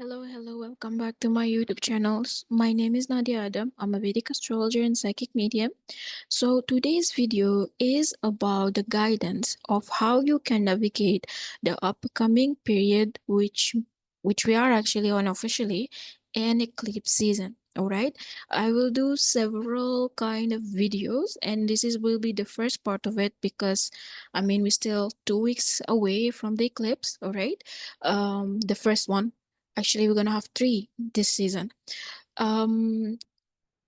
Hello, welcome back to my YouTube channels. My name is Nadia Adam. I'm a Vedic Astrologer and Psychic Medium. So today's video is about the guidance of how you can navigate the upcoming period, which we are actually on officially an eclipse season. All right, I will do several kind of videos, and will be the first part of it because we're still 2 weeks away from the eclipse. All right, the first one. Actually, we're gonna have three this season. Um,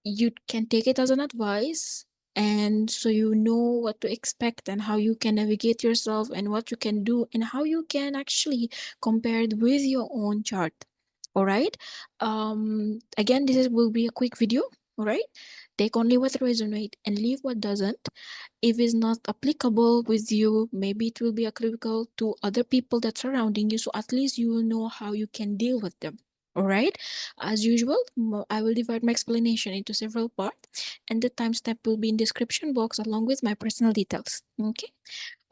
you can take it as an advice, and so you know what to expect and how you can navigate yourself and what you can do and how you can actually compare it with your own chart. All right. Again, will be a quick video. All right. Take only what resonate and leave what doesn't. If it's not applicable with you, maybe it will be applicable to other people that surrounding you. So at least you will know how you can deal with them. All right. As usual, I will divide my explanation into several parts, and the timestamp will be in description box along with my personal details. Okay.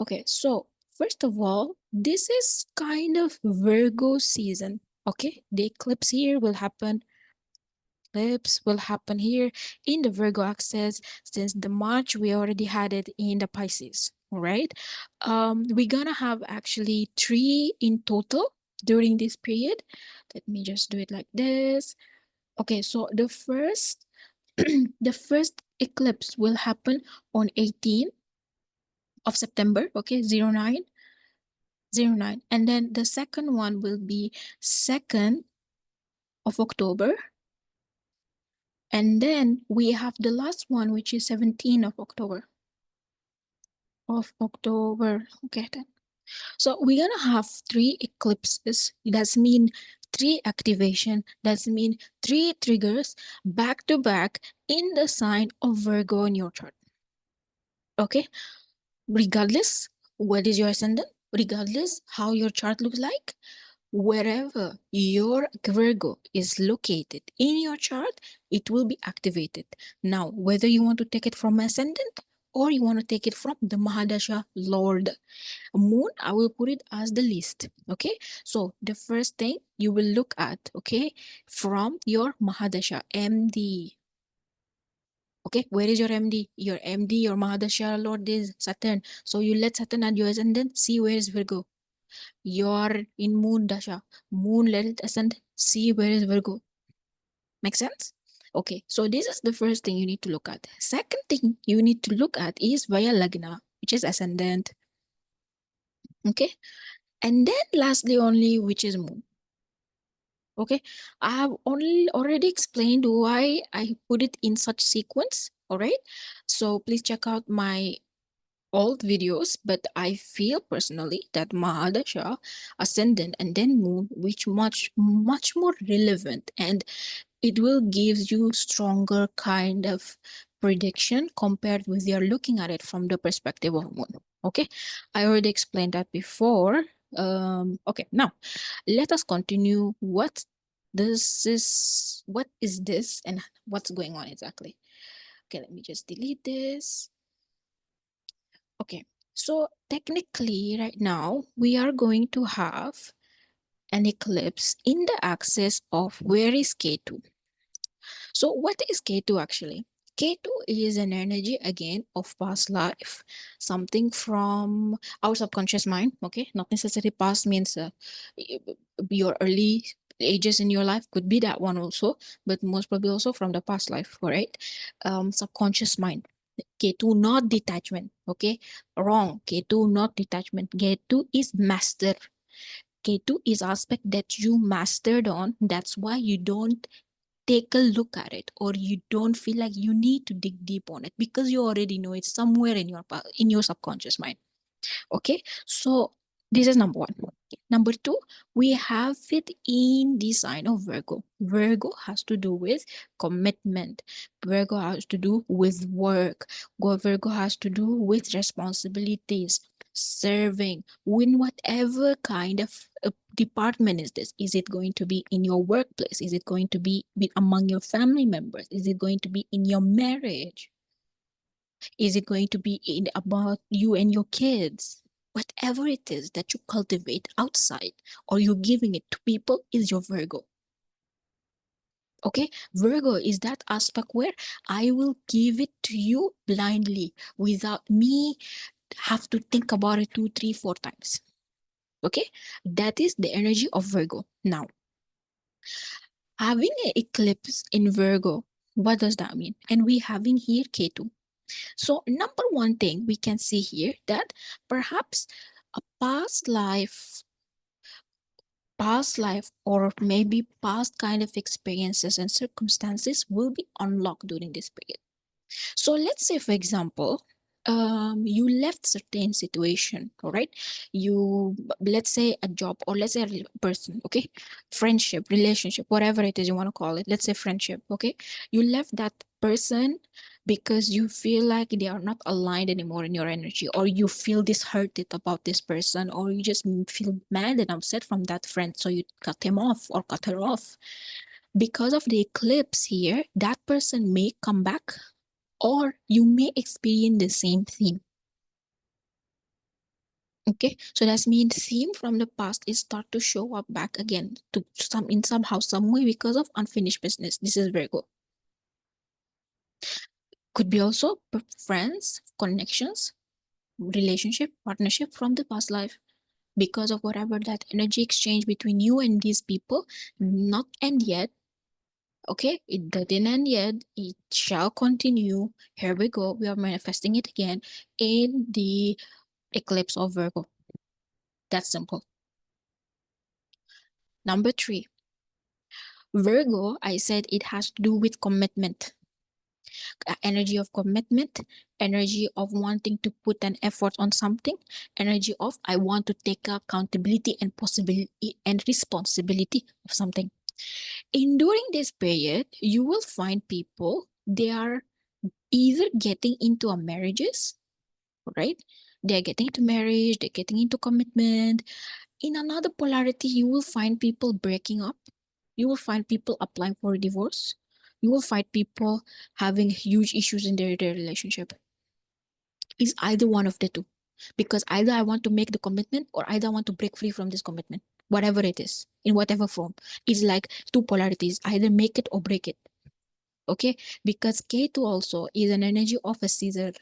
Okay. So first of all, this is kind of Virgo season. Okay. The eclipse here will happen eclipse will happen here in the Virgo axis. Since the March, we already had it in the Pisces. All right. We're gonna have actually three in total during this period. Let me just do it like this. Okay, so the first the first eclipse will happen on 18th of September. Okay, 0909, and then the second one will be 2nd of October. And then we have the last one, which is 17th of October. Okay, then. So we're gonna have three eclipses. That's mean three activation. That's mean three triggers back to back in the sign of Virgo in your chart. Okay, regardless what is your ascendant, regardless how your chart looks like, wherever your Virgo is located in your chart, it will be activated. Now, whether you want to take it from ascendant or you want to take it from the MAHADASHA Lord. Moon, I will put it as the least. Okay, so the first thing you will look at, okay, from your MAHADASHA MD. Okay, where is your MD? Your MD, your Mahadasha Lord is Saturn. So you let Saturn add your ascendant, see where is Virgo. You're in Moon Dasha. Moon let it ascend, see where is Virgo. Make sense? Okay, so this is the first thing you need to look at. Second thing you need to look at is via Lagna, which is ascendant. Okay, and then lastly only, which is Moon. Okay, I have already explained why I put it in such sequence. All right, so please check out my old videos, but I feel personally that Mahadasha, Ascendant, and then Moon, which much more relevant, and it will give you stronger kind of prediction compared with you're looking at it from the perspective of Moon. Okay, I already explained that before. Okay, now let us continue. What is this and what's going on exactly? Okay, let me just delete this. Okay, so technically right now we are going to have an eclipse in the axis of where is Ketu. So what is Ketu actually? Ketu is an energy again of past life, something from our subconscious mind. Okay, not necessarily past means your early ages in your life, could be that one also, but most probably also from the past life. All right, subconscious mind. Ketu not detachment. Okay, wrong. Ketu not detachment. Ketu is master. Ketu is aspect that you mastered on. That's why you don't take a look at it, or you don't feel like you need to dig deep on it because you already know it's somewhere in your subconscious mind. Okay, so this is number one. Number two, we have it in the sign of Virgo. Virgo has to do with commitment. Virgo has to do with work. Virgo has to do with responsibilities, serving, in whatever kind of department is this. Is it going to be in your workplace? Is it going to be among your family members? Is it going to be in your marriage? Is it going to be about you and your kids? Whatever it is that you cultivate outside or you're giving it to people is your Virgo. Okay, Virgo is that aspect where I will give it to you blindly without me have to think about it 2, 3, 4 times. Okay, that is the energy of Virgo. Now, having an eclipse in Virgo, what does that mean? And we having here Ketu. So number one thing we can see here that perhaps a past life or maybe past kind of experiences and circumstances will be unlocked during this period. So let's say, for example, you left certain situation, all right? Let's say a job, or let's say a person, okay? Friendship, relationship, whatever it is you want to call it. Let's say friendship, okay? You left that person because you feel like they are not aligned anymore in your energy, or you feel disheartened about this person, or you just feel mad and upset from that friend, so you cut him off or cut her off. Because of the eclipse here, that person may come back, or you may experience the same theme. Okay, so that means theme from the past is start to show up back again to somehow, some way, because of unfinished business. This is Virgo. Could be also friends, connections, relationship, partnership from the past life, because of whatever that energy exchange between you and these people not end yet. Okay, it didn't end yet, it shall continue. Here we go, we are manifesting it again in the eclipse of Virgo. That's simple. Number 3, Virgo, I said it has to do with commitment. Energy of commitment, energy of wanting to put an effort on something, energy of I want to take accountability and possibility and responsibility of something. During this period, you will find people, they are either getting into a marriages, right? They're getting into marriage, they're getting into commitment. In another polarity, you will find people breaking up. You will find people applying for a divorce. You will find people having huge issues in their relationship. It's either one of the two. Because either I want to make the commitment, or either I want to break free from this commitment. Whatever it is, in whatever form. It's like two polarities, either make it or break it. Okay? Because Ketu also is an energy of a scissor.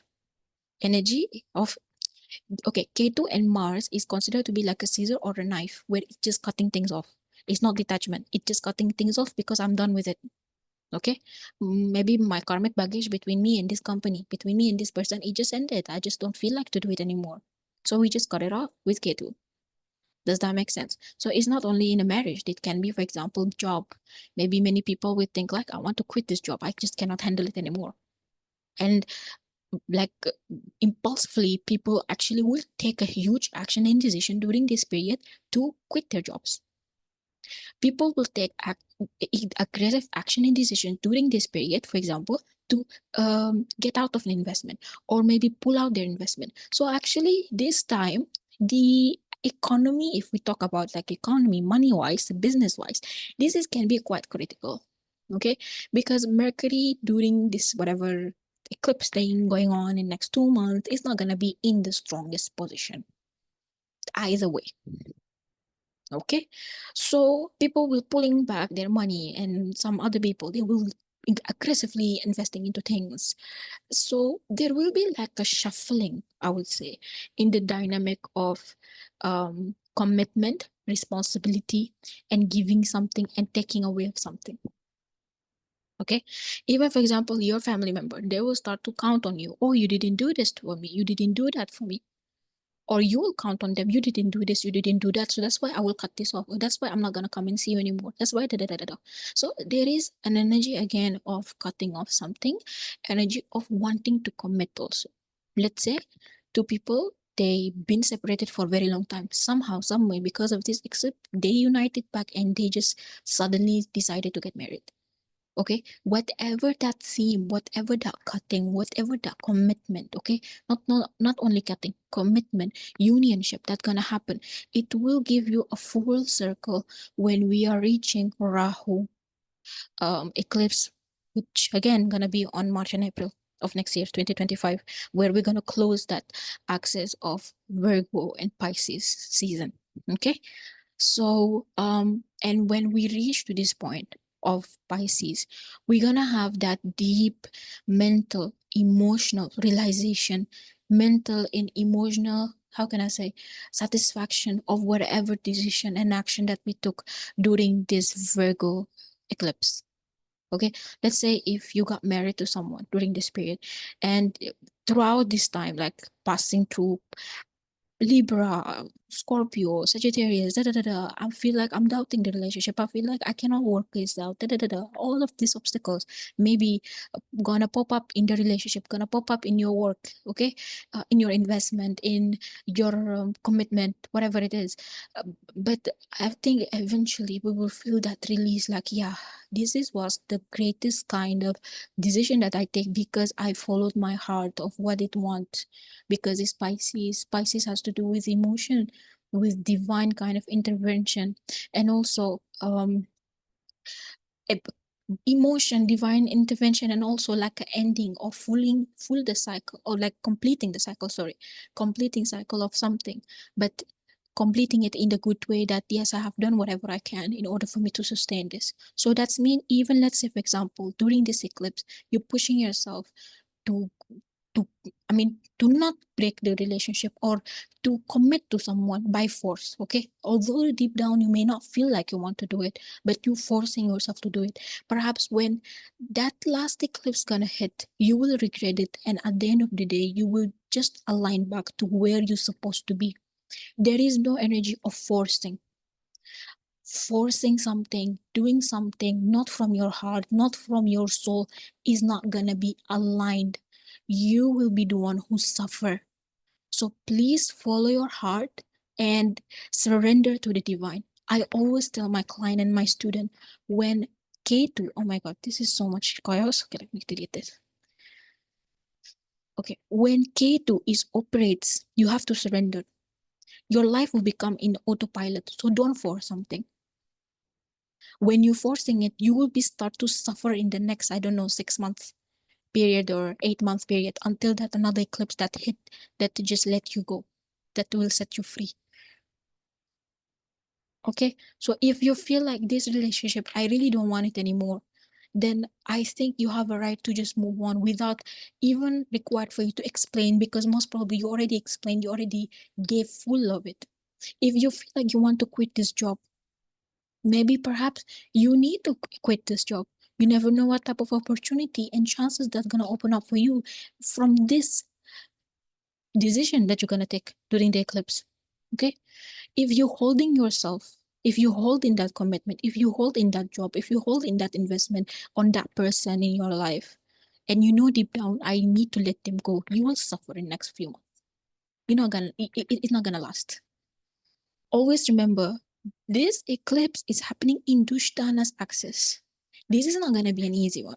Energy of, okay, Ketu and Mars is considered to be like a scissor or a knife, where it's just cutting things off. It's not detachment. It's just cutting things off because I'm done with it. Okay, maybe my karmic baggage between me and this company, between me and this person, it just ended. I just don't feel like to do it anymore. So we just cut it off with Ketu. Does that make sense? So it's not only in a marriage. It can be, for example, job. Maybe many people would think like, I want to quit this job. I just cannot handle it anymore. And like impulsively, people actually will take a huge action and decision during this period to quit their jobs. People will take aggressive action and decision during this period, for example, to get out of an investment, or maybe pull out their investment. So actually this time, the economy, if we talk about like economy, money wise, business wise, this is can be quite critical. Okay, because Mercury during this whatever eclipse thing going on in next 2 months is not going to be in the strongest position either way. Okay, so people will pulling back their money, and some other people, they will aggressively investing into things. So there will be like a shuffling, I would say, in the dynamic of commitment, responsibility, and giving something and taking away of something. Okay, even for example, your family member, they will start to count on you. Oh, you didn't do this for me, you didn't do that for me. Or you will count on them, you didn't do this, you didn't do that, so that's why I will cut this off, or that's why I'm not going to come and see you anymore, that's why da, da, da, da, da. So there is an energy again of cutting off something, energy of wanting to commit also. Let's say two people, they've been separated for a very long time, somehow, some way, because of this, except they united back and they just suddenly decided to get married. Okay, whatever that theme, whatever that cutting, whatever that commitment, okay, not only cutting, commitment, unionship, that's gonna happen. It will give you a full circle when we are reaching Rahu eclipse, which again gonna be on March and April of next year, 2025, where we're gonna close that axis of Virgo and Pisces season. Okay, so and when we reach to this point, of Pisces, we're gonna have that deep mental, emotional realization, mental and emotional, how can I say, satisfaction of whatever decision and action that we took during this Virgo eclipse. Okay, let's say if you got married to someone during this period, and throughout this time, like passing through Libra, Scorpio, Sagittarius, da da da da. I feel like I'm doubting the relationship. I feel like I cannot work this out. Da da da da. All of these obstacles maybe gonna pop up in the relationship, gonna pop up in your work, okay, in your investment, in your commitment, whatever it is. But I think eventually we will feel that release. Like, yeah, was the greatest kind of decision that I take because I followed my heart of what it wants, because it's Pisces. Pisces has to do with emotion, with divine kind of intervention, and also emotion, divine intervention, and also like an ending or full the cycle, or like completing the cycle, sorry, completing cycle of something, but completing it in the good way, that yes, I have done whatever I can in order for me to sustain this. So that's mean, even let's say for example during this eclipse, you're pushing yourself to to to not break the relationship or to commit to someone by force. Okay, although deep down you may not feel like you want to do it, but you forcing yourself to do it. Perhaps when that last eclipse gonna hit, you will regret it, and at the end of the day you will just align back to where you're supposed to be. There is no energy of forcing something, doing something not from your heart, not from your soul, is not gonna be aligned. You will be the one who suffer. So please follow your heart and surrender to the divine. I always tell my client and my student, when Ketu, oh my god, this is so much chaos. Okay, let me delete this. Okay, when Ketu is operates, you have to surrender. Your life will become in autopilot. So don't force something. When you're forcing it, you will be start to suffer in the next, I don't know, 6 months period or 8 months period, until that another eclipse that hit, that just let you go, that will set you free. Okay, so if you feel like this relationship, I really don't want it anymore, then I think you have a right to just move on without even required for you to explain, because most probably you already explained, you already gave full of it. If you feel like you want to quit this job, maybe perhaps you need to quit this job. You never know what type of opportunity and chances that's going to open up for you from this decision that you're going to take during the eclipse. Okay, if you holding yourself, if you hold in that commitment, if you hold in that job, if you hold in that investment on that person in your life, and you know deep down I need to let them go, you will suffer in the next few months. You're not gonna, it's not gonna last. Always remember, this eclipse is happening in Dushtana's axis. This is not going to be an easy one.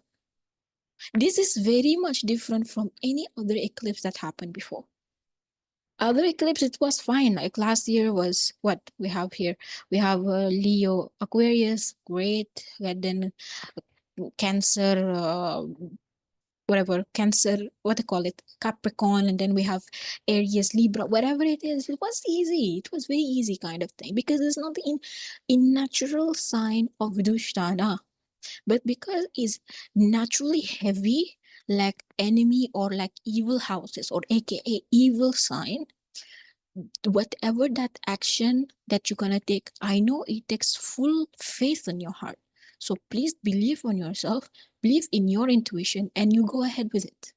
This is very much different from any other eclipse that happened before. Other eclipse, it was fine. Like last year was what we have here. We have Leo, Aquarius, great. And then Cancer, whatever, Cancer, what they call it, Capricorn, and then we have Aries, Libra, whatever it is. It was easy. It was very easy kind of thing, because it's not in natural sign of Dushtana, but because it's naturally heavy, like enemy or like evil houses, or aka evil sign, whatever that action that you're gonna take, I know it takes full faith in your heart. So please believe on yourself, believe in your intuition, and you go ahead with it.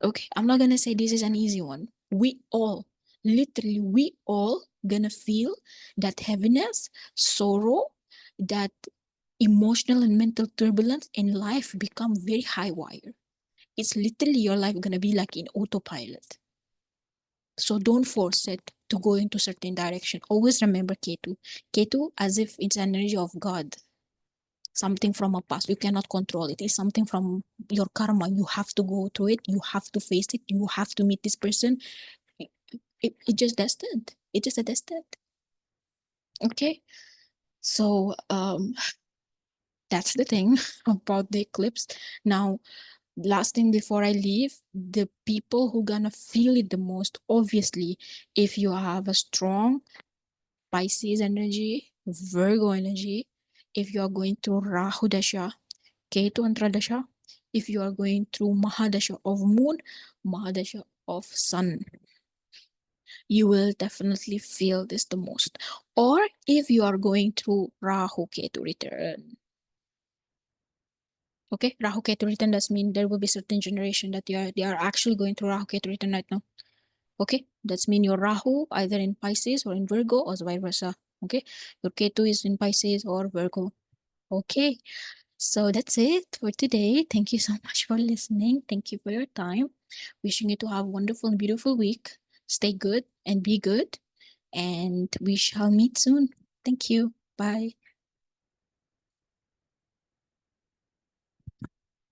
Okay, I'm not gonna say this is an easy one. We all, literally, we all gonna feel that heaviness, sorrow, that emotional and mental turbulence in life become very high wire. It's literally your life gonna be like in autopilot. So don't force it to go into certain direction. Always remember Ketu. Ketu as if it's an energy of God, something from a past. You cannot control it. It's something from your karma. You have to go through it. You have to face it. You have to meet this person. It just destined. It's just a destined. Okay. So that's the thing about the eclipse. Now, last thing before I leave, the people who gonna feel it the most, obviously, if you have a strong Pisces energy, Virgo energy, if you are going through Rahu Dasha, Ketu Antradasha, if you are going through Mahadasha of Moon, Mahadasha of Sun, you will definitely feel this the most. Or if you are going through Rahu Ketu return. Okay, Rahu Ketu return does mean there will be certain generation that they are actually going through Rahu Ketu return right now. Okay, that's mean your Rahu either in Pisces or in Virgo or vice versa. Okay, your Ketu is in Pisces or Virgo. Okay, so that's it for today. Thank you so much for listening. Thank you for your time. Wishing you to have a wonderful and beautiful week. Stay good and be good. And we shall meet soon. Thank you. Bye.